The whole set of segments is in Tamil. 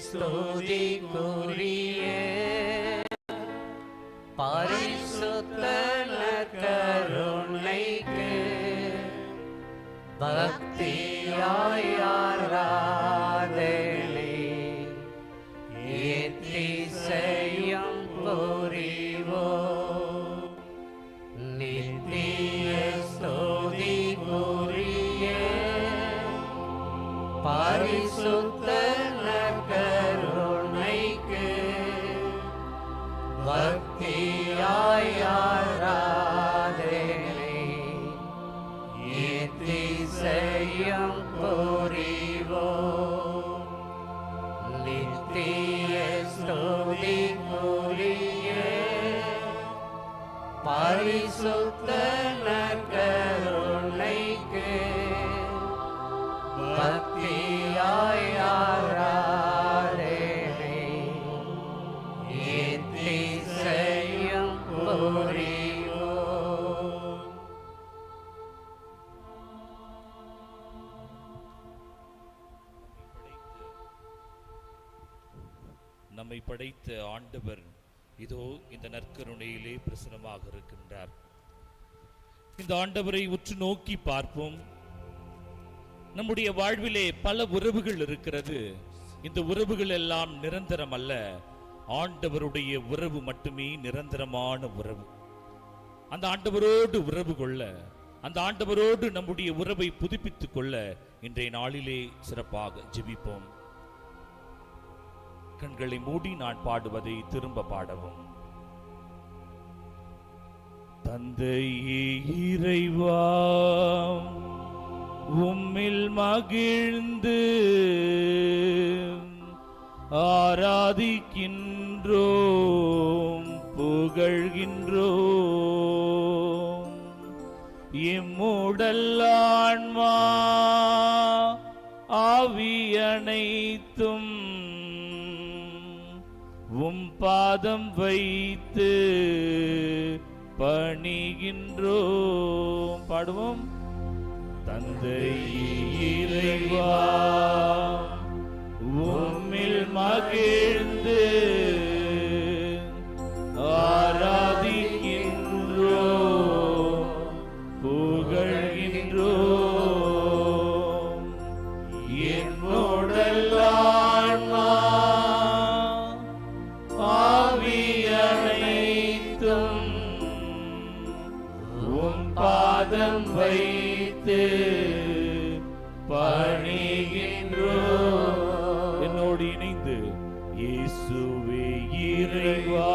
ஸ்துதிக்குரிய பரிசுத்த நற்கருணைக்கு பக்தியாய் ஆராதனை எத்திசையும் புரிவோம். நித்திய ஸ்துதிக்குரிய பரிசுத்த நற்கருணைக்கு பக்தியாய் ஆராதனை எத்திசையும் புரிவோம். நித்திய ஸ்துதிக்குரிய பரிசுத்த நற்கருணைக்கு பக்தியாய் ஆராதனை எத்திசையும் புரிவோம். நம்மை படைத்த ஆண்டவர் இதோ இந்த நற்கருணையிலே பிரசன்னமாக இருக்கின்றார். இந்த ஆண்டவரை உற்று நோக்கி பார்ப்போம். நம்முடைய வாழ்விலே பல உறவுகள் இருக்கிறது. இந்த உறவுகள் எல்லாம் நிரந்தரம் அல்ல. ஆண்டவருடைய உறவு மட்டுமே நிரந்தரமான உறவு. அந்த ஆண்டவரோடு உறவு கொள்ள, அந்த ஆண்டவரோடு நம்முடைய உறவை புதுப்பித்துக் கொள்ள இன்றைய நாளிலே சிறப்பாக ஜெபிப்போம். கண்களை மூடி நான் பாடுவதை திரும்ப பாடவும். தந்தையே இறைவா, உம்மில் மகிழ்ந்து ஆராதிக்கின்றோம், புகழ்கின்றோம். எம்முடல் ஆன்மா ஆவி அனைத்தும் உம் பாதம் வைத்து பணிகின்றோம். பாடுவோம். தந்தை இறைவா, உம்மில் மகிழ்ந்து ஆராதிக்கின்றோம், புகழ்கின்றோம். என்னுடல் ஆன்மா ஆவி அனைத்தும் உம் பாதம் வைத்து பணிகின்றோம். என்னோடு இணைந்து இயேசுவே இறைவா,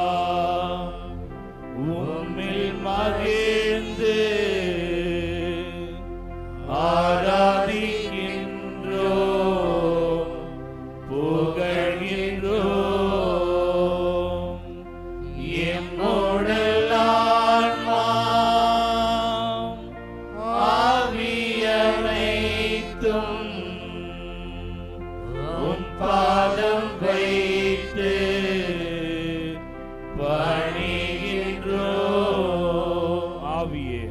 உம்மில் மகிழ்ந்து ஆராதிக்கின்றோம், புகழ்கின்றோம். எம்முடல் ஆன்மா ஆவி அனைத்தும் உம் பாதம் வைத்து பணிகின்றோம். ஆவியே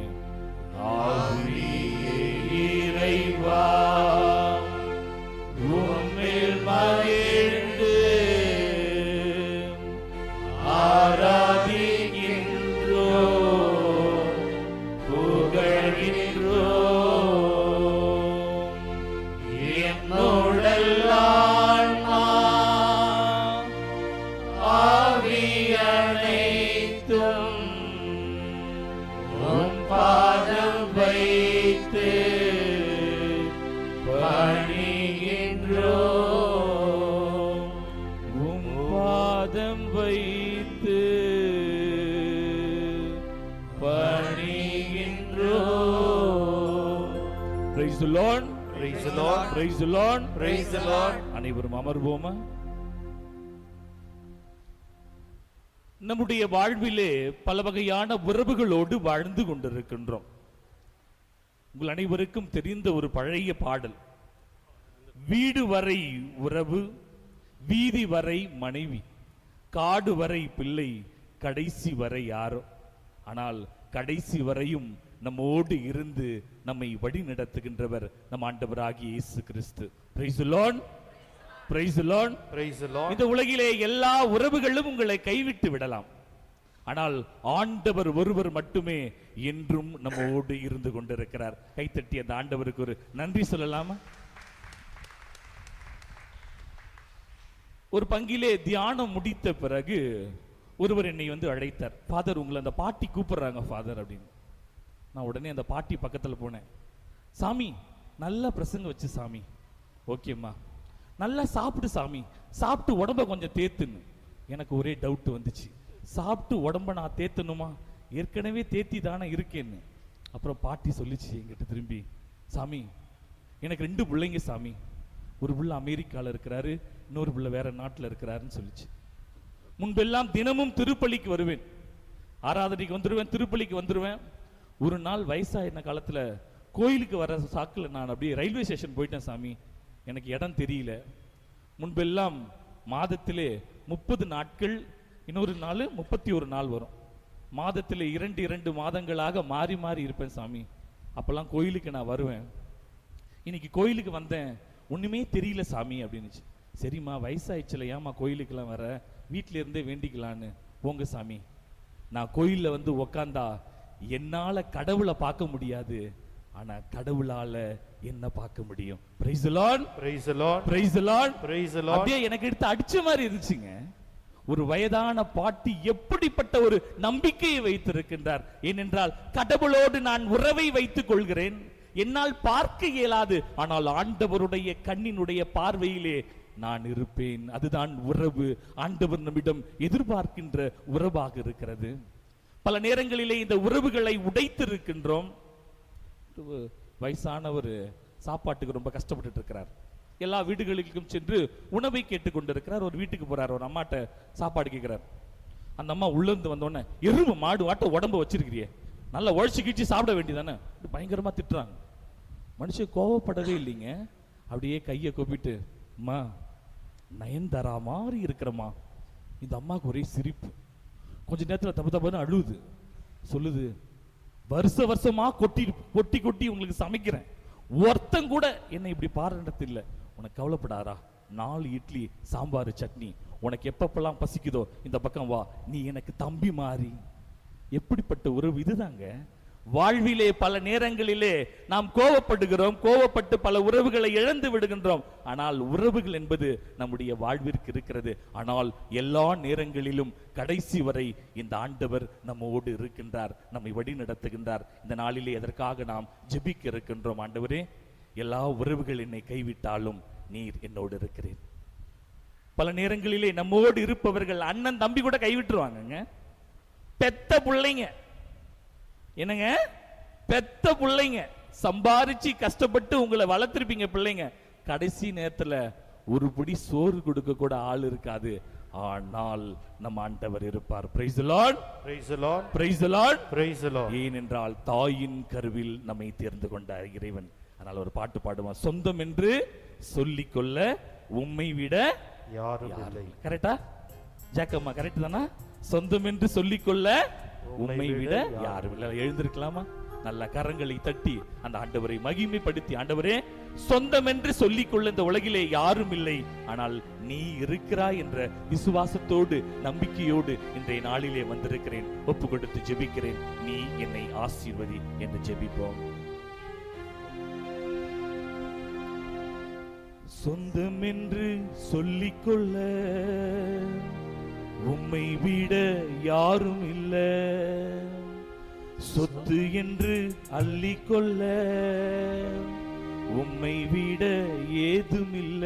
ஆவியே இறைவா, உம்மில் மகிழ்ந்து ஆராதிக்கின்றோம், புகழ்கின்றோம். என்னுடல் ஆன்மா ஆவி அனைத்தும் உம் பாதம் வைத்து பணிகின்றோம், உம் பாதம் வைத்து பணிகின்றோம். Praise the Lord. Praise the Lord. Praise the Lord. Praise the Lord. அனைவரும் அமர்வோமா? நம்முடைய வாழ்விலே பல வகையான உறவுகளோடு வாழ்ந்து கொண்டிருக்கின்றோம். உங்கள் அனைவருக்கும் தெரிந்த ஒரு பழைய பாடல், வீடு வரை உறவு, வீதி வரை மனைவி, காடு வரை பிள்ளை, கடைசி வரை யாரோ. ஆனால் கடைசி வரையும் நம்மோடு இருந்து நம்மை வழி நடத்துகின்றவர் நம் ஆண்டவராகிய இயேசு கிறிஸ்து. Praise the Lord. Praise the Lord. Praise the Lord. இந்த உலகிலே எல்லா உறவுகளும் உங்களை கைவிட்டு விடலாம், ஆனால் ஆண்டவர் ஒருவர் மட்டுமே என்றும் நம்மோடு இருந்து கொண்டிருக்கிறார். கைத்தட்டி அந்த ஆண்டவருக்கு ஒரு நன்றி சொல்லலாமா? ஒரு பங்கிலே தியானம் முடித்த பிறகு ஒருவர் என்னை வந்து அழைத்தார். ஃபாதர், உங்களை அந்த பாட்டி கூப்பிடுறாங்க ஃபாதர் அப்படின்னு. நான் உடனே அந்த பாட்டி பக்கத்தில் போனேன். சாமி, நல்லா பிரசங்க வச்சு சாமி. ஓகேம்மா. நல்லா சாப்பிடு சாமி, சாப்பிட்டு உடம்ப கொஞ்சம் தேத்துன்னு. எனக்கு ஒரே டவுட் வந்துச்சு, சாப்பிட்டு உடம்ப நான் தேத்தணுமா? ஏற்கனவே தேத்தி தானே இருக்கேன்னு. அப்புறம் பாட்டி சொல்லிச்சு என்கிட்ட திரும்பி, சாமி எனக்கு 2 பிள்ளைங்க சாமி, ஒரு பிள்ளை அமெரிக்காவில் இருக்கிறாரு, இன்னொரு பிள்ளை வேற நாட்டில் இருக்கிறாருன்னு சொல்லிச்சு. முன்பெல்லாம் தினமும் திருப்பலிக்கு வருவேன், ஆராதனைக்கு வந்துடுவேன், திருப்பலிக்கு வந்துடுவேன். ஒரு நாள் வயசாயின காலத்தில் கோயிலுக்கு வர சாக்கில் நான் அப்படியே ரயில்வே ஸ்டேஷன் போயிட்டேன் சாமி, எனக்கு இடம் தெரியல. முன்பெல்லாம் மாதத்திலே 30 நாட்கள், இன்னொரு நாள் 31 நாள் வரும். மாதத்தில் 2 மாதங்களாக மாறி மாறி இருப்பேன் சாமி. அப்பெல்லாம் கோயிலுக்கு நான் வருவேன். இன்னைக்கு கோயிலுக்கு வந்தேன், ஒண்ணுமே தெரியல சாமி அப்படின்னுச்சு. சரிம்மா, வயசாயிடுச்சுல, ஏமா கோயிலுக்கெல்லாம் வர, வீட்டில இருந்தே வேண்டிக்கலான்னு. போங்க சாமி, நான் கோயில்ல வந்து உக்காந்தா என்னால கடவுளை பார்க்க முடியாது, ஆனா கடவுளால என்ன பார்க்க முடியும். Praise the Lord. Praise the Lord. Praise the Lord. Praise the Lord. அப்படியே எனக்கு எடுத்து அடிச்ச மாதிரி இருந்துச்சுங்க. ஒரு வயதான பாட்டி எப்படிப்பட்ட ஒரு நம்பிக்கையை வைத்திருக்கின்றார். ஏனென்றால் கடவுளோடு நான் உறவை வைத்துக் கொள்கிறேன், என்னால் பார்க்க இயலாது, ஆனால் ஆண்டவருடைய கண்ணினுடைய பார்வையிலே நான் இருப்பேன். அதுதான் உறவு. ஆண்டவர் நம்மிடம் எதிர்பார்க்கின்ற உறவாக இருக்கிறது. பல நேரங்களிலே இந்த உறவுகளை உடைத்திருக்கின்றோம். வயசானவர் சாப்பாட்டுக்கு ரொம்ப கஷ்டப்பட்டு இருக்கிறார். எல்லா வீடுகளுக்கும் சென்று உணவை கேட்டுக் கொண்டிருக்கிறார். ஒரு வீட்டுக்கு போறார், ஒரு அம்மாட்ட சாப்பாடு கேட்கிறார். அந்த அம்மா உள்ள இருந்து வந்தோடனே, எருமை மாடு வாட்ட உடம்ப வச்சிருக்கிறியே, நல்லா உழைச்சி கிழிச்சு சாப்பிட வேண்டியதானே, பயங்கரமா திட்டுறாங்க. மனுஷன் கோவப்படவே இல்லைங்க, அப்படியே கையை கூப்பிட்டு, அம்மா நயன்தாரா மாதிரி இருக்கிறம்மா. இந்த அம்மாவுக்கு ஒரே சிரிப்பு. கொஞ்ச நேரத்தில் தப்பு தப்புன்னு அழுவுது. சொல்லுது, வருஷமா கொட்டி கொட்டி உங்களுக்கு சமைக்கிறேன், ஒருத்தன் கூட என்னை இப்படி பாராட்டது இல்லை. உனக்கு கவலைப்படாரா, 4 இட்லி சாம்பார் சட்னி, உனக்கு எப்பப்பெல்லாம் பசிக்குதோ இந்த பக்கம் வா, நீ எனக்கு தம்பி மாறி. எப்படிப்பட்ட உறவு இதுதாங்க. வாழ்விலே பல நேரங்களிலே நாம் கோவப்படுகிறோம், கோவப்பட்டு பல உறவுகளை இழந்து விடுகின்றோம். ஆனால் உறவுகள் என்பது நம்முடைய வாழ்விற்கு இருக்கிறது. ஆனால் எல்லா நேரங்களிலும் கடைசி வரை இந்த ஆண்டவர் நம்மோடு இருக்கின்றார், நம்மை வழி நடத்துகின்றார். இந்த நாளிலே எதற்காக நாம் ஜெபிக்க இருக்கின்றோம்? ஆண்டவரே, எல்லா உறவுகள் என்னை கைவிட்டாலும் நீர் என்னோடு இருக்கிறேன். பல நேரங்களிலே நம்மோடு இருப்பவர்கள் அண்ணன் தம்பி கூட கைவிட்டுருவாங்க. பெத்த பிள்ளைங்க, என்னங்க, பெத்த பிள்ளைங்க சம்பாரிச்சு கஷ்டப்பட்டு உங்களை வளர்த்திருப்பீங்க பிள்ளைங்க, கடைசி நேரத்துல ஒரு பிடி சோறு கொடுக்க கூட ஆள் இருக்காது. ஆனால் நம் ஆண்டவர் இருப்பார். Praise the Lord. Praise the Lord. Praise the Lord. Praise the Lord. ஏனென்றால் தாயின் கருவில் நம்மை தேர்ந்து கொண்ட இறைவன். அதனால ஒரு பாட்டு பாடுவான், சொந்தம் என்று சொல்லிக்கொள்ள உம்மை விட யாரும் இல்லை. கரெக்டா ஜாக்கம்மா? கரெக்ட் தானா? சொந்தம் என்று சொல்லிக்கொள்ள உம்மை விட யாரும் இல்லை. எழுந்திருக்கலாமா? நல்ல கரங்களை தட்டி அந்த ஆண்டவரை மகிமைப்படுத்தி, ஆண்டவரே, சொந்தம் என்று சொல்லிக்கொள்ள இந்த உலகிலே யாரும் இல்லை, ஆனால் நீ இருக்கிறாய் என்ற விசுவாசத்தோடு நம்பிக்கையோடு இன்றைய நாளிலே வந்திருக்கிறேன். ஒப்பு கொடுத்து ஜெபிக்கிறேன், நீ என்னை ஆசீர்வதி என்று ஜெபிப்போம். சொந்தம் என்று சொல்லிக்கொள்ள உம்மை விட யாரும் இல்ல, சொத்து என்று அள்ளிக்கொள்ள உம்மை விட ஏதும் இல்ல.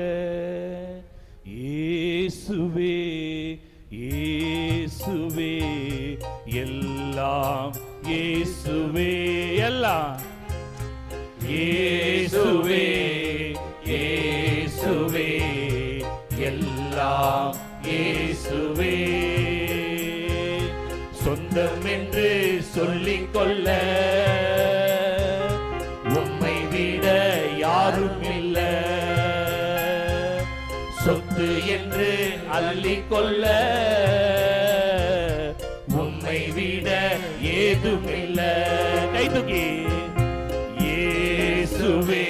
இயேசுவே இயேசுவே எல்லாம் இயேசுவே, எல்லாம் இயேசுவே இயேசுவே எல்லாம் இயேசுவே. சொந்தம் என்று சொல்லிக்கொள்ள உம்மை விட யாரும் இல்ல, சொத்து என்று அள்ளிக்கொள்ள உம்மை விட ஏதும் இல்ல. கைதுகி இயேசுவே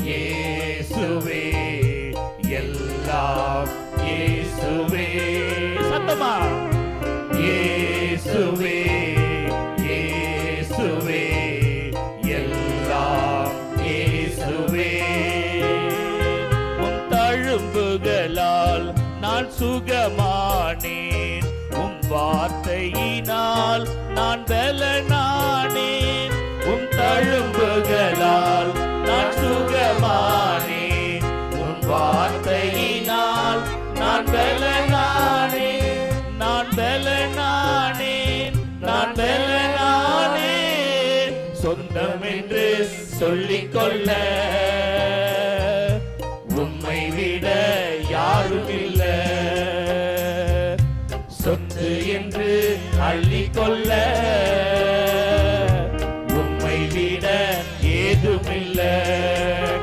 இயேசுவே எல்லாம் என்று சொல்லிக் கொள்ள உம்மை விட யாரும் இல்ல. சொத்து என்று அள்ளிக்கொள்ள உம்மை விட ஏதுமில்ல.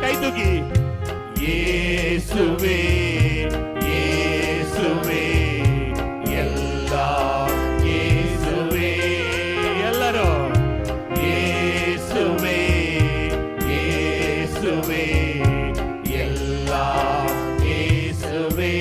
கை தூக்கி இயேசுவே இயேசுவே எல்லாம் இயேசுவே. எல்லாரும் இயேசுவே இயேசுவே எல்லாம் இயேசுவே.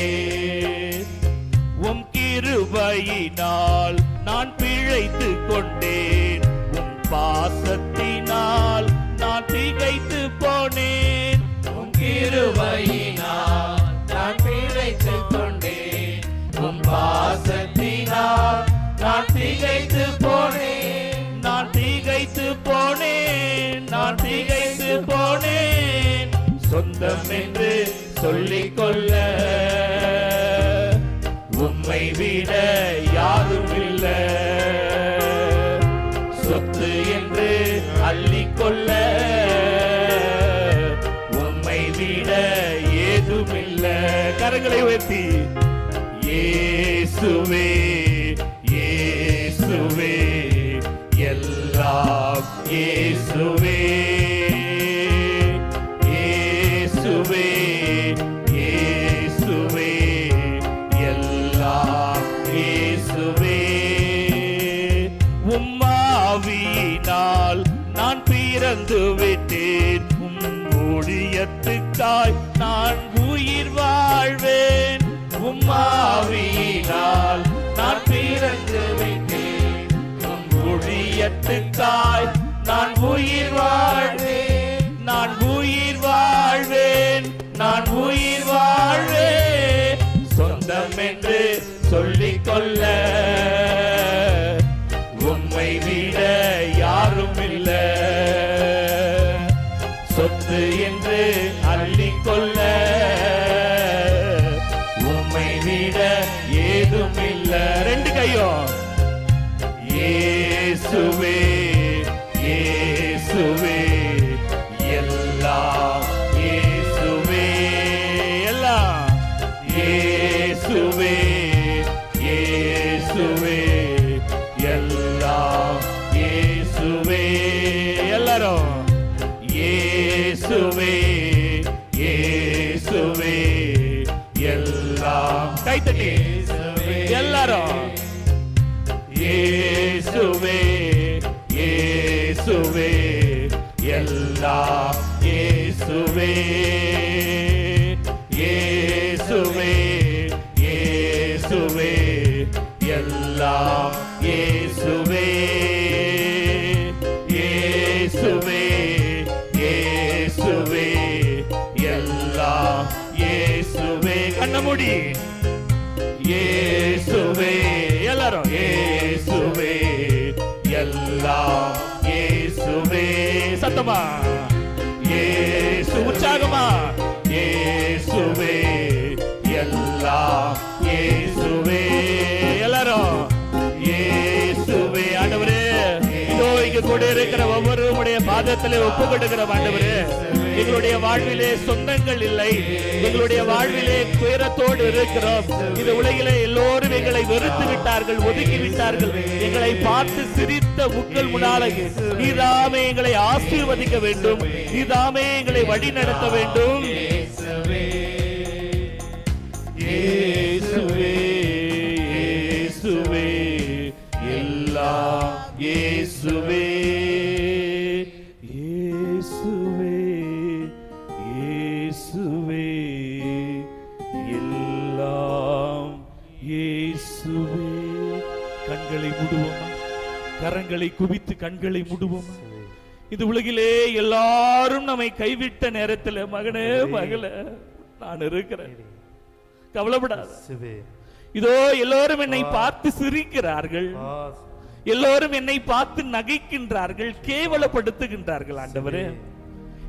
உம் கிருபையினால் நான் பிழைத்துக் கொண்டேன். உம் பாசத்தினால் நான் திகைத்து போனேன். உம் கிருபையினால் நான் பிழைத்துக் கொண்டேன். உம் பாசத்தினால் நான் திகைத்து போனேன். நான் திகைத்து போனேன். நான் திகைத்து போனேன். சொந்தம் என்று சொல்லிக் கொள்ள உம்மை விட யாரும் இல்ல. சொத்து என்று அள்ளிக்கொள்ள உம்மை விட ஏதுமில்ல. கரங்களை உயர்த்தி இயேசுவே இயேசுவே எல்லாம் இயேசுவே இயேசுவே இயேசுவே எல்லாம் இயேசுவே. உம்மாவியினால் நான் பிறந்து விட்டேன். உம் ஊழியத்துக்காய் நான் உயிர் வாழ்வேன். உம்மாவியினால் நான் பிறந்து விட்டேன். உம் ஊழியத்துக்காய் நான் உயிர் வாழ்வேன். நான் உயிர் வாழ்வேன். நான் உயிர் வாழ்வேன். சொந்தம் என்று சொல்லிக் கொள்ள உம்மை விட யாரும் இல்ல. சொத்து என்று அள்ளிக்கொள்ள உம்மை விட ஏதும் இல்ல. ரெண்டு கையும் இயேசுவே இயேசுவே எல்லாம் இயேசுவே. எல்லாம் இயேசுவே இயேசுவே எல்லாம் இயேசுவே. எல்லாரும் இயேசுவே இயேசுவே எல்லாம். கைத்தட்டி எல்லாரும் இயேசுவே இயேசுவே எல்லாம் இயேசுவே இயேசுவே இயேசுவே எல்லாம் இயேசுவே இயேசுவே இயேசுவே எல்லாம் இயேசுவே. கண்ணமுடி இயேசுவே. எல்லாரும் இயேசுவே எல்லாம் இயேசுவே. சத்தமா இயேசு. உற்சாகமா இயேசுவே எல்லாம் இயேசுவே. எல்லாரும் இயேசுவே. ஆண்டவரே இதோ இங்க கூட இருக்கிற ஒவ்வொருவருடைய பாதத்திலே ஒப்பு கொடுக்கிற ஆண்டவரே, எங்களுடைய வாழ்விலே சொந்தங்கள் இல்லை. எங்களுடைய வாழ்விலே துயரத்தோடு இருக்கிறோம். இந்த உலகிலே எல்லோரும் எங்களை வெறுத்து விட்டார்கள், ஒதுக்கி விட்டார்கள். எங்களை பார்த்து சிரித்த உங்கள் முன்னாலே நீதாமே எங்களை ஆசீர்வதிக்க வேண்டும். நீதாமே எங்களை வழி நடத்த வேண்டும். இயேசுவே இயேசுவே எல்லாம் இயேசுவே இயேசுவே இயேசுவே எல்லாம் இயேசுவே. கண்களை மூடுவோமா? கரங்களை குவித்து கண்களை மூடுவோமா? இந்த உலகிலே எல்லாரும் நம்மை கைவிட்ட நேரத்தில் மகனே மகளே நான் இருக்கிறேன், கவலைப்படாத. இதோ எல்லோரும் என்னை பார்த்து சிரிக்கிறார்கள், எல்லோரும் என்னை பார்த்து நகைக்கின்றார்கள், கேவலப்படுத்துகின்றார்கள். ஆண்டவரே,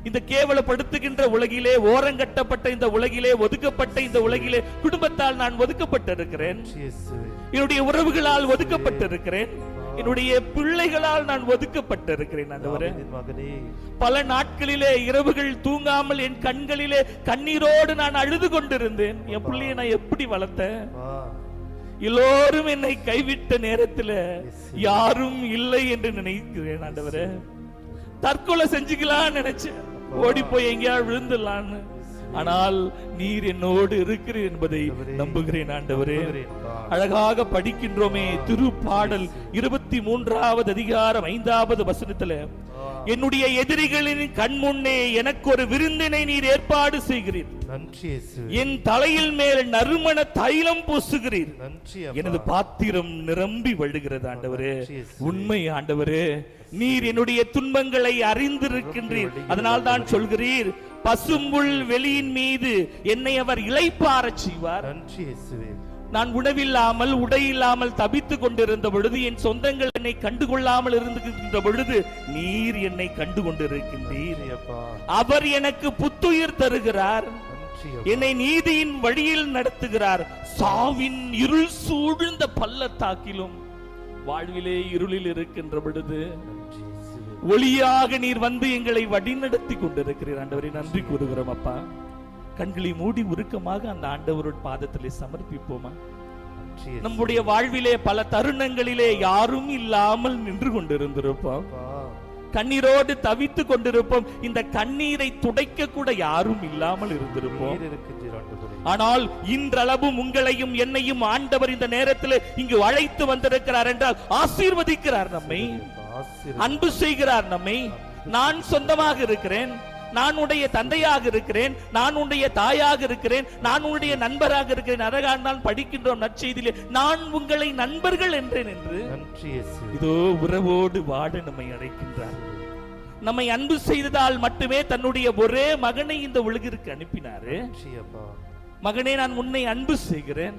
இந்த கேவலப்படுத்துகின்ற உலகிலே, ஓரங்கட்டப்பட்ட இந்த உலகிலே, ஒதுக்கப்பட்ட இந்த உலகிலே குடும்பத்தால் நான் ஒதுக்கப்பட்டிருக்கிறேன். என்னுடைய உறவுகளால் ஒதுக்கப்பட்டிருக்கிறேன். என்னுடைய பிள்ளைகளால் நான் ஒதுக்கப்பட்டிருக்கிறேன் ஆண்டவரே. தாவீதின் மகனே, பல நாட்களிலே இரவுகள் தூங்காமல் என் கண்களிலே கண்ணீரோடு நான் அழுது கொண்டிருந்தேன். என் பிள்ளையை நான் எப்படி வளர்த்தேன்? அப்பா, எல்லோரும் என்னை கைவிட்ட நேரத்துல யாரும் இல்லை என்று நினைக்கிறேன் ஆண்டவரே. தற்கொலை செஞ்சுக்கலாம் நினைச்சேன், ஓடி போய் எங்கேயாவது விழுந்துடலான்னு. ஆனால் நீர் என்னோடு இருக்கிறீர் என்பதை நம்புகிறேன் ஆண்டவரே. அழகாக படிக்கின்றோமே திருப்பாடல் 23வது அதிகாரம் 5வது வசனத்துல, என்னுடைய எதிரிகளின் கண் முன்னே எனக்கு ஒரு விருந்தினை நீர் ஏற்பாடு செய்கிறீர். நன்றி இயேசுவே. என் தலையில் மேல் நறுமண தைலம் பூசுகிறீர். நன்றி அப்பா. எனது பாத்திரம் நிரம்பி வழிகிறது ஆண்டவரே. உண்மை ஆண்டவரே, நீர் என்னுடைய துன்பங்களை அறிந்திருக்கின்றீர். அதனால் தான் சொல்கிறீர், பசும்புல் வெளியின் மீது என்னை அவர் இளைப்பாறச் செய்வார். நன்றி இயேசுவே. நான் உணவில்லாமல் உடை இல்லாமல் தபித்துக் கொண்டிருந்த பொழுது, என் சொந்தங்கள் என்னை கண்டுகொள்ளாமல் இருக்கின்ற பொழுது நீர் என்னை கண்டு கொண்டிருக்கின்றீர். நன்றி அப்பா. அவர் எனக்கு புத்துயிர் தருகிறார், நன்றி அப்பா. என்னை நீதியின் வழியில் நடத்துகிறார். சாவின் இருள் சூழ்ந்த பள்ளத்தாக்கிலும் வாழ்விலே இருளில் இருக்கின்ற பொழுது நன்றி இயேசுவே. ஒளியாக நீர் வந்து எங்களை வழிநடத்தி கொண்டிருக்கிறீர் ஆண்டவரே. நன்றி கூறுகிறோம் அப்பா. கண்களை மூடி உருக்கமாக அந்த ஆண்டவரோட பாதத்திலே சமர்ப்பிப்போமா? நன்றி இயேசுவே. நம்முடைய வாழ்விலே பல தருணங்களிலே யாரும் இல்லாமல் நின்று கொண்டிருந்திருப்போம், அப்பா, கண்ணீரோடு தவித்துக் கொண்டிருப்போம். இந்த கண்ணீரை துடைக்க கூட யாரும் இல்லாமல் இருந்திருப்போம். நீர் இருக்கின்றீர் ஆண்டவரே. ஆனால் இன்றளவும் உங்களையும் என்னையும் ஆண்டவர் இந்த நேரத்தில் இங்கு அழைத்து வந்திருக்கிறார் என்றால் ஆசீர்வதிக்கிறார், நம்மை ஆசீர்வாதம். அன்பு செய்கிறார் நம்மை. நான் சொந்தமாக இருக்கிறேன், நான் உடைய தந்தையாக இருக்கிறேன், நான் உடைய தாயாக இருக்கிறேன், நான் உடைய நண்பராக இருக்கிறேன். அழகானால் படிக்கின்றோம் நற்செய்தியிலே, நான் உங்களை நண்பர்கள் என்றேன் என்று. நன்றி இயேசுவே. இதோ உறவோடு வாட நம்மை அழைக்கின்றார். நம்மை அன்பு செய்ததால் மட்டுமே தன்னுடைய ஒரே மகனை இந்த உலகிற்கு அனுப்பினாரு. நன்றி அப்பா. மகனே, நான் உன்னை அன்பு செய்கிறேன்,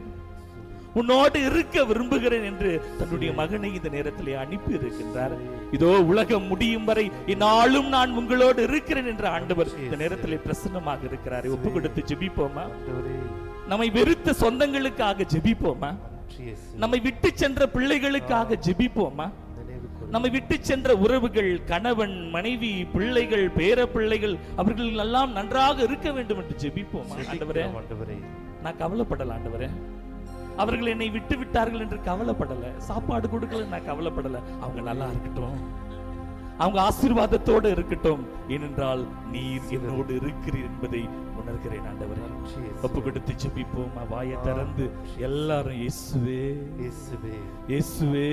உன்னோடு இருக்க விரும்புகிறேன் என்று தன்னுடைய மகனை இந்த நேரத்திலே அனுப்பி இருக்கின்றார். இதோ உலகம் முடியும் வரை இந்நாளும் நான் உங்களோடு இருக்கிறேன் என்ற ஆண்டவர் இந்த நேரத்திலே பிரசன்னமாக இருக்கிறார். ஒப்பு கொடுத்து ஜெபிப்போமா? ஆண்டவரே, நம்மை வெறுத்த சொந்தங்களுக்காக ஜெபிப்போமா? நன்றி இயேசுவே. நம்மை விட்டு சென்ற பிள்ளைகளுக்காக ஜெபிப்போமா? நினைவு கூர்ந்து நம்மை விட்டு சென்ற உறவுகள், கணவன், மனைவி, பிள்ளைகள், பேர பிள்ளைகள், அவர்கள் எல்லாம் நன்றாக இருக்க வேண்டும் என்று ஜெபிப்போமா? ஆண்டவரே, ஆண்டவரே, நான் கவலைப்படல ஆண்டவரே. அவர்கள் என்னை விட்டு விட்டார்கள் என்று கவலைப்படல, சாப்பாடு கொடுக்கல நான் கவலைப்படல. அவங்க நல்லா இருக்கட்டும், அவங்க ஆசீர்வாதத்தோடு இருக்கட்டும், ஏனென்றால் நீர் என்னோடு இருக்கிறீர் என்பதை உணர்கிறேன் ஆண்டவரே. ஒப்பு கொடுத்து ஜெபிப்போமா? வாயை திறந்து எல்லாரும் இயேசுவே இயேசுவே, இயேசுவே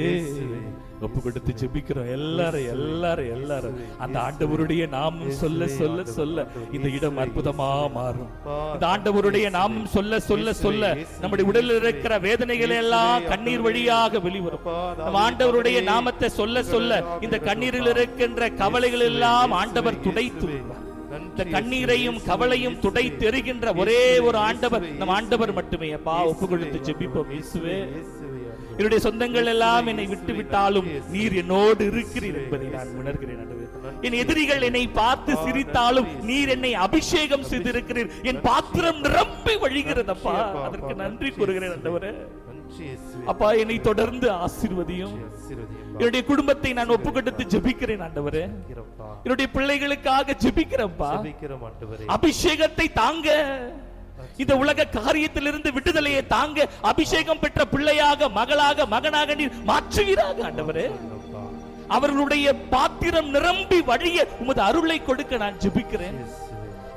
ஒப்பு கொடுத்து ஜெபிக்கிறோம். எல்லாரும் எல்லாரும் எல்லாரும் அந்த ஆண்டவருடைய நாமம் சொல்ல சொல்ல சொல்ல இந்த இடம் அற்புதமா மாறும். இந்த ஆண்டவருடைய நாமம் சொல்ல சொல்ல சொல்ல நம்முடைய உடலில் இருக்கிற வேதனைகள் எல்லாம் கண்ணீர் வழியாக வெளிவரும். நம்ம ஆண்டவருடைய நாமத்தை சொல்ல சொல்ல இந்த கண்ணீரில் இருக்கின்ற கவலைகள் எல்லாம் ஆண்டவர் துடைத்து விடுவார். இந்த கண்ணீரையும் கவலையும் துடைத்து எறிகின்ற ஒரே ஒரு ஆண்டவர் நம் ஆண்டவர் மட்டுமே. அப்பா, ஒப்பு கொடுத்து ஜெபிப்போம். இயேசுவே, என்னுடைய சொந்தங்கள் எல்லாம் என்னை விட்டு விட்டாலும் நீர் என்னோடு இருக்கிறீர் என்பதை நான் உணர்கிறேன் ஆண்டவரே. என் எதிரிகள் என்னை பார்த்து சிரித்தாலும் நீர் என்னை அபிஷேகம் செய்திருக்கிறீர். என் பாத்திரம் நிரம்பி வழிகிறதப்பா, அதற்கு நன்றி கூறுகிறேன் ஆண்டவரே. அப்பா, என்னை தொடர்ந்து ஆசீர்வதியும். என்னுடைய குடும்பத்தை நான் ஒப்பு கொடுத்து ஜெபிக்கிறேன் ஆண்டவரே. என்னுடைய பிள்ளைகளுக்காக ஜெபிக்கிறேன்ப்பா. அபிஷேகத்தை தாங்க, இந்த உலக காரியத்திலிருந்து விடுதலையை தாங்க, அபிஷேகம் பெற்ற பிள்ளையாக, மகளாக, மகனாக நீர் மாற்றுவீராக ஆண்டவரே. அவர்களுடைய பாத்திரம் நிரம்பி வழிய உமது அருளை கொடுக்க நான் ஜெபிக்கிறேன்.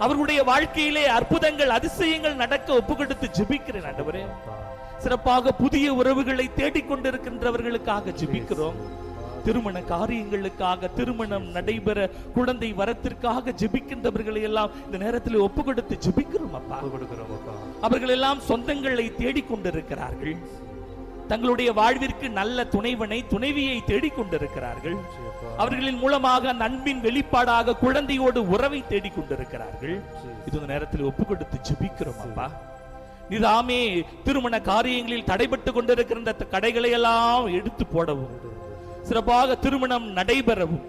அவர்களுடைய வாழ்க்கையிலே அற்புதங்கள், அதிசயங்கள் நடக்க ஒப்பு கொடுத்து ஜெபிக்கிறேன் ஆண்டவரே. சிறப்பாக புதிய உறவுகளை தேடிக்கொண்டிருக்கின்றவர்களுக்காக ஜெபிக்கிறோம். திருமண காரியங்களுக்காக, திருமணம் நடைபெற, குழந்தை வரத்திற்காக ஜெபிக்கின்றவர்களை எல்லாம் இந்த நேரத்தில் ஒப்பு கொடுத்து ஜெபிக்கிறோம் அப்பா. அவர்கள் எல்லாம் சொந்தங்களை தேடிக்கொண்டிருக்கிறார்கள். தங்களுடைய வாழ்விற்கு நல்ல துணைவனை, துணைவியை தேடிக்கொண்டிருக்கிறார்கள். அவர்களின் மூலமாக அன்பின் வெளிப்பாடாக குழந்தையோடு உறவை தேடிக்கொண்டிருக்கிறார்கள். இது இந்த நேரத்தில் ஒப்பு கொடுத்து ஜெபிக்கிறோம் அப்பா. நீதாமே திருமண காரியங்களில் தடைபட்டு கொண்டிருக்கின்ற கடைகளை எல்லாம் எடுத்து போடவும், சிறப்பாக திருமணம் நடைபெறவும்,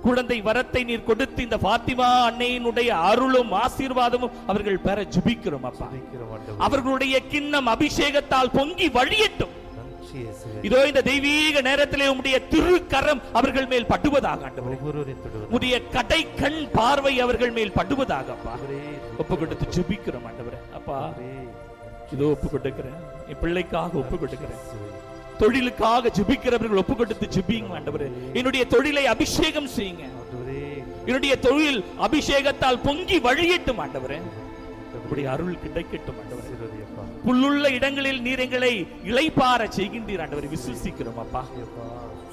குழந்தை வரத்தை நீர் கொடுத்து இந்த பாத்திமா அன்னையினுடைய அருளும் ஆசீர்வாதமும் அவர்கள் பெற ஜெபிக்கிறோம் அப்பா. அவர்களுடைய கிண்ணம் அபிஷேகத்தால் பொங்கி வழியட்டும். நன்றி இயேசுவே. இதோ இந்த தெய்வீக நேரத்திலே உம்முடைய திருக்கரம் அவர்கள் மேல் பட்டுவதாக ஆண்டவரே. ஒவ்வொருவரையும் தொடுவதாக. உம்முடைய கடை கண் பார்வை அவர்கள் மேல் பட்டுவதாக அப்பா. ஆண்டவரே, ஒப்பு கொடுத்து ஜெபிக்கிறோம் ஆண்டவரே. அப்பா ஆண்டவரே, இதோ ஒப்பு கொடுக்கிறேன், என் பிள்ளைக்காக ஒப்பு கொடுக்கிறேன். இயேசுவே. தொழிலுக்காக ஜெபிக்கிறவர்கள் ஒப்பு கொடுத்து ஜெபிங்க ஆண்டவரே. என்னுடைய தொழிலை அபிஷேகம் செய்யுங்க. ஆண்டவரே, என்னுடைய தொழில் அபிஷேகத்தால் பொங்கி வழியட்டும் ஆண்டவரே. உம்முடைய அருள் கிடைக்கட்டும் ஆண்டவரே. ஆசீர்வதியப்பா. புல்லுள்ள இடங்களில் நீர் எங்களை இளைப்பாற செய்கின்றீர் ஆண்டவரே. விசுவசிக்கிறோம் அப்பா. அப்பா,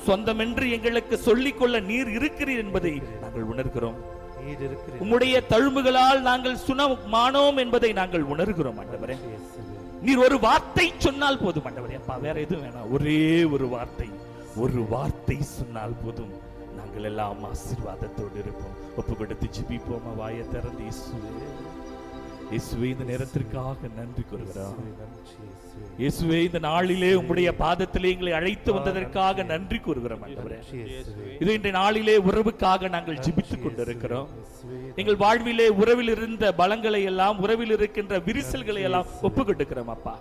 சொந்தமென்று எங்களுக்கு சொல்லிக்கொள்ள நீர் இருக்கிறீர் என்பதை நாங்கள் உணர்கிறோம். நீர் இருக்கிறீர். உம்முடைய தழும்புகளால் நாங்கள் சுனமானோம் என்பதை நாங்கள் உணர்கிறோம் ஆண்டவரே. இயேசுவே. நீர் ஒரு வார்த்தை சொன்னால் போதும் ஆண்டவரே. அப்பா வேற எதுவும் வேணாம், ஒரே ஒரு வார்த்தை சொன்னால் போதும், நாங்கள் எல்லாம் ஆசீர்வாதத்தோடு இருப்போம். ஒப்பு கொடுத்து ஜெபிப்போமா? வாயை திறந்து இயேசுவே, இயேசுவே இந்த நேரத்திற்காக நன்றி கூறுகிறோம். நன்றி இயேசுவே. இயேசுவே இந்த நாளிலே உம்முடைய பாதத்திலே எங்களை அழைத்து வந்ததற்காக நன்றி கூறுகிறோம் ஆண்டவரே. இயேசுவே. இது இன்றைய நாளிலே உறவுக்காக நாங்கள் ஜெபித்துக் கொண்டிருக்கிறோம். இயேசுவே. எங்கள் வாழ்விலே உறவில் இருந்த பலங்களை எல்லாம், உறவில் இருக்கின்ற விரிசல்களை எல்லாம் ஒப்பு கொடுக்கிறோம் அப்பா.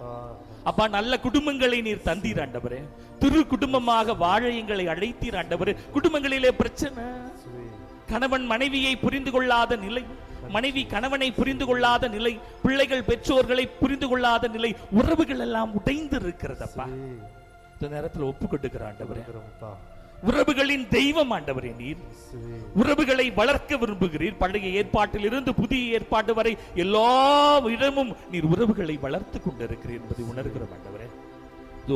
அப்பா, நல்ல குடும்பங்களை நீர் தந்தீர் ஆண்டவரே. திரு குடும்பமாக வாழ எங்களை அழைத்தீர் ஆண்டவரே. குடும்பங்களிலே பிரச்சனை, கணவன் மனைவியை புரிந்து கொள்ளாத நிலை, மனைவி கணவனை புரிந்து கொள்ளாத நிலை, பிள்ளைகள் பெற்றோர்களை புரிந்து கொள்ளாத நிலை, உறவுகள் எல்லாம் உடைந்து இருக்கிறதப்பா. இந்த நேரத்தில் ஒப்பு கொடுக்கிற ஆண்டவரே, உறவுகளின் தெய்வம் ஆண்டவரே நீர். உறவுகளை வளர்க்க விரும்புகிறீர். பழைய ஏற்பாட்டில் இருந்து புதிய ஏற்பாடு வரை எல்லா இடமும் நீர் உறவுகளை வளர்த்து கொண்டிருக்கிறீர் என்பதை உணர்கிறோம் ஆண்டவரே.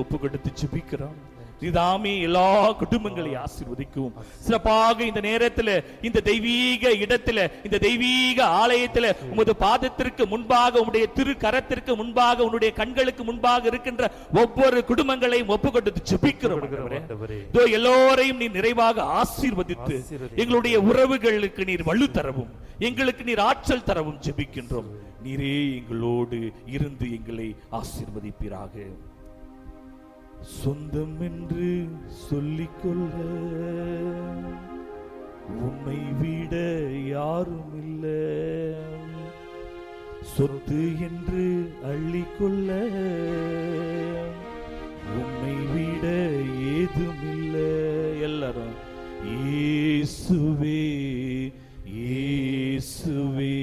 ஒப்பு கொடுத்து ஜெபிக்கிறோம். நீதாமே எல்லா குடும்பங்களை ஆசீர்வதிக்கும். சிறப்பாக இந்த நேரத்தில், இந்த தெய்வீக இடத்துல, இந்த தெய்வீக ஆலயத்தில் உமது பாதத்திற்கு முன்பாக, உம்முடைய திரு கரத்திற்கு முன்பாக, உன்னுடைய கண்களுக்கு முன்பாக இருக்கின்ற ஒவ்வொரு குடும்பங்களையும் ஒப்பு கொடுத்து ஜெபிக்கிறோம். இதோ எல்லோரையும் நீ நிறைவாக ஆசீர்வதித்து எங்களுடைய உறவுகளுக்கு நீர் வலு தரவும், எங்களுக்கு நீர் ஆற்றல் தரவும் ஜெபிக்கின்றோம். நீரே எங்களோடு இருந்து எங்களை ஆசீர்வதிப்பீராக. சொந்தம் என்று சொல்லிக்கொள்ள உம்மை விட யாரும் இல்லை, சொத்து என்று அள்ளிக்கொள்ள உம்மை விட ஏதும் இல்லை. எல்லாரும் இயேசுவே இயேசுவே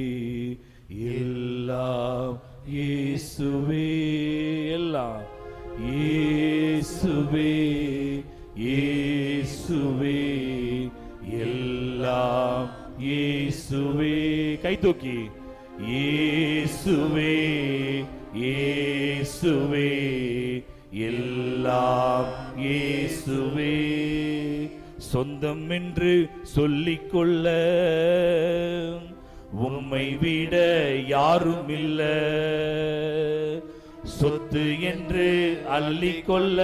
எல்லாம் இயேசுவே, எல்லாம் இயேசுவே இயேசுவே எல்லாம் இயேசுவே. கை தூக்கி இயேசுவே இயேசுவே எல்லாம் இயேசுவே. சொந்தம் என்று சொல்லிக்கொள்ள உம்மை விட யாரும் இல்லை, சொத்து என்று அள்ளிக்கொள்ள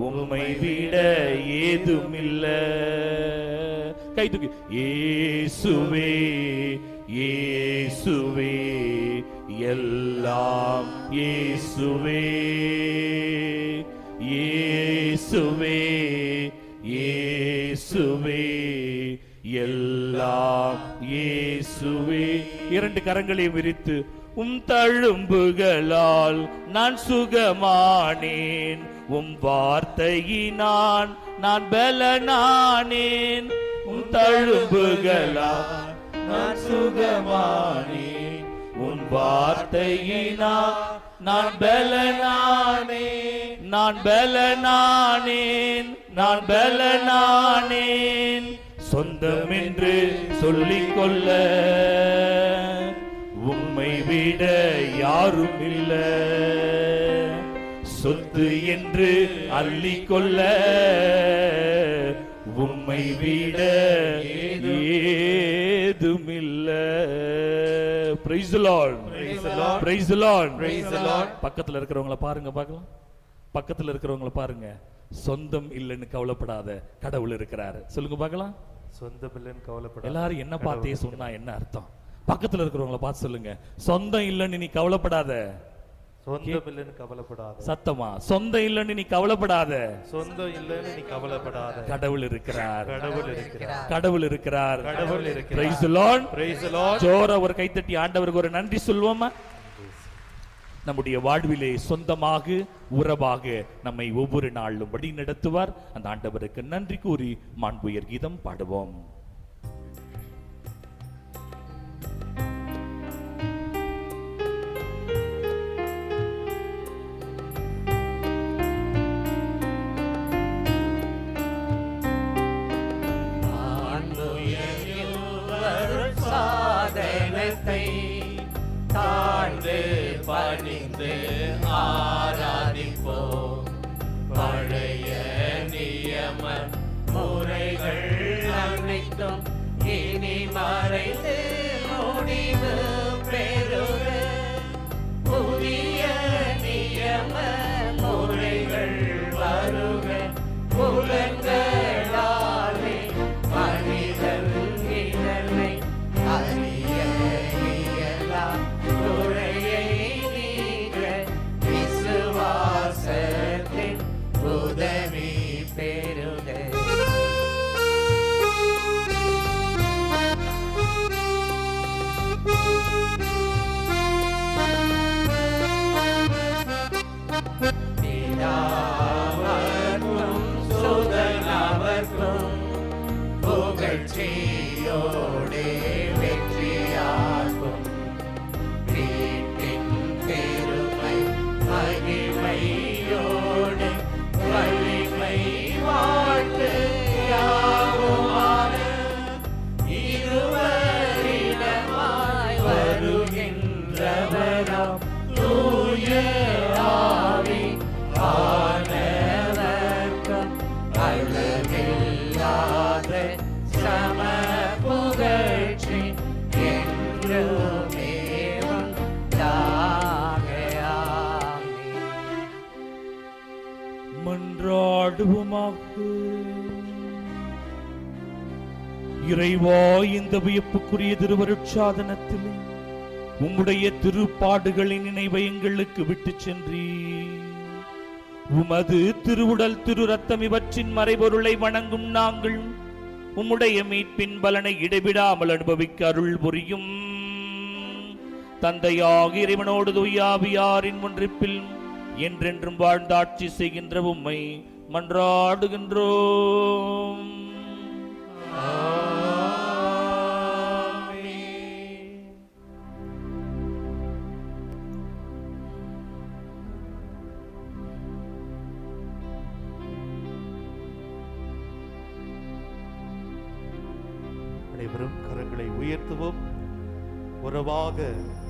உம்மை விட ஏதும் இல்லை. கை தூக்கி இயேசுவே இயேசுவே எல்லாம் இயேசுவே இயேசுவே இயேசுவே எல்லாம் இயேசுவே. இரண்டு கரங்களை விரித்து, உம் தழும்புகளால் நான் சுகமானேன், உம் வார்த்தையினான் நான் பலனானேன். உம் தழும்புகளால் நான் சுகமானேன், உம் வார்த்தையினால் நான் பலனானேன், நான் பலனானேன், நான் பலனானேன். சொந்தம் என்று சொல்லிக்கொள்ள உம்மை விட யாரும் இல்லை, சொத்து என்று அள்ளிக்கொள்ள உம்மை விட ஏதும் இல்லை. Praise the Lord. Praise the Lord. பக்கத்துல இருக்கிறவங்கள பாருங்க, பார்க்கலாம். பக்கத்துல இருக்கிறவங்கள பாருங்க. சொந்தம் இல்லைன்னு கவலைப்படாத, கடவுள் இருக்கிறாரு. சொல்லுங்க பார்க்கலாம். சொந்தம் இல்லைன்னு கவலைப்படாத. எல்லாரும் என்ன பார்த்தே சொன்னா என்ன அர்த்தம்? பக்கத்துல இருக்கிறவங்கள பார்த்து சொல்லுங்க, சொந்தம் இல்லைன்னு நீ கவலைப்படாத. சொந்தம் இல்லைன்னு கவலைப்படாத. சத்தமா, சொந்தம் இல்லைன்னு நீ கவலைப்படாத. சொந்தம் இல்லைன்னு நீ கவலைப்படாத. கடவுள் இருக்கிறார், கடவுள் இருக்கிறார், கடவுள் இருக்கிறார், கடவுள் இருக்கிறார். Praise the Lord. Praise the Lord. ஜோரா ஒரு கைத்தட்டி ஆண்டவருக்கு ஒரு நன்றி சொல்வோமா? நம்முடைய வாழ்விலே சொந்தமாக உறவாக நம்மை ஒவ்வொரு நாளும் வழி நடத்துவார். அந்த ஆண்டவருக்கு நன்றி கூறி மாண்புயர் கீதம் பாடுவோம். தாழ்ந்து பணிந்து ஆராதிப்போம். பழைய நியம முறைகள் அனைத்தும் இனி மறைந்து முடிவு பெறுக. புதிய நியம முறைகள் வருக. புலன்களாலே மனிதன் இதனை அறிய இயலாம். குறையை நீங்க விசுவாசத்தின் உதவி பெறுக. பிதாவர்க்கும் சுதனவர்க்கும் புகழ்ச்சியோடே வெற்றியாகும். வீட்டின் பெருமை மகிமையோடு வலிமை வாழ்த்து யாவுமான இருவரிடமாய் வருகின்றவராம் தூய ஆவி ஆனவர்க்கும் அளவில்லாத சம புகழ்ச்சி என்றுமே உண்டாக. ஆமென். மன்றாடுவோமாக. இறைவா, இந்த வியப்புக்குரிய திருவருட்சாதனத்தில் உம்முடைய திருப்பாடுகளின் நினைவை எங்களுக்கு விட்டுச் சென்றீர். உமது திருவுடல் திரு ரத்தம் இவற்றின் மறைபொருளை வணங்கும் நாங்கள் உம்முடைய மீட்பின் பலனை இடைவிடாமல் அனுபவிக்க அருள் புரியும். தந்தையாக இறைவனோடு தூயாவியாரின் ஒன்றிப்பில் என்றென்றும் வாழ்ந்தாட்சி செய்கின்ற உம்மை மன்றாடுகின்றோம். அனைவரும் கரங்களை உயர்த்துவோம். உறவாக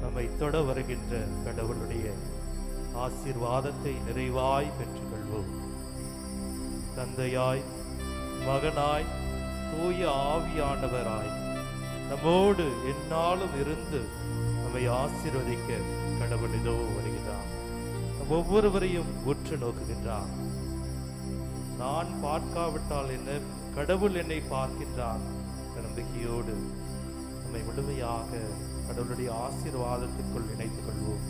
நம்மை தொட வருகின்ற கடவுளுடைய ஆசீர்வாதத்தை நிறைவாய் பெற்றுக்கொள்வோம். தந்தையாய், மகனாய், தூய ஆவியானவராய் நம்மோடு எந்நாளும் இருந்து நம்மை ஆசீர்வதிக்க கடவுள் இதோ வருகிறார். நம் ஒவ்வொருவரையும் உற்று நோக்குகின்றார். நான் பார்க்காவிட்டால் என்ன, கடவுள் என்னை பார்க்கின்றார். நம்பிக்கையோடு நம்மை முழுமையாக கடவுளுடைய ஆசீர்வாதத்திற்குள் இணைத்துக் கொள்வோம்.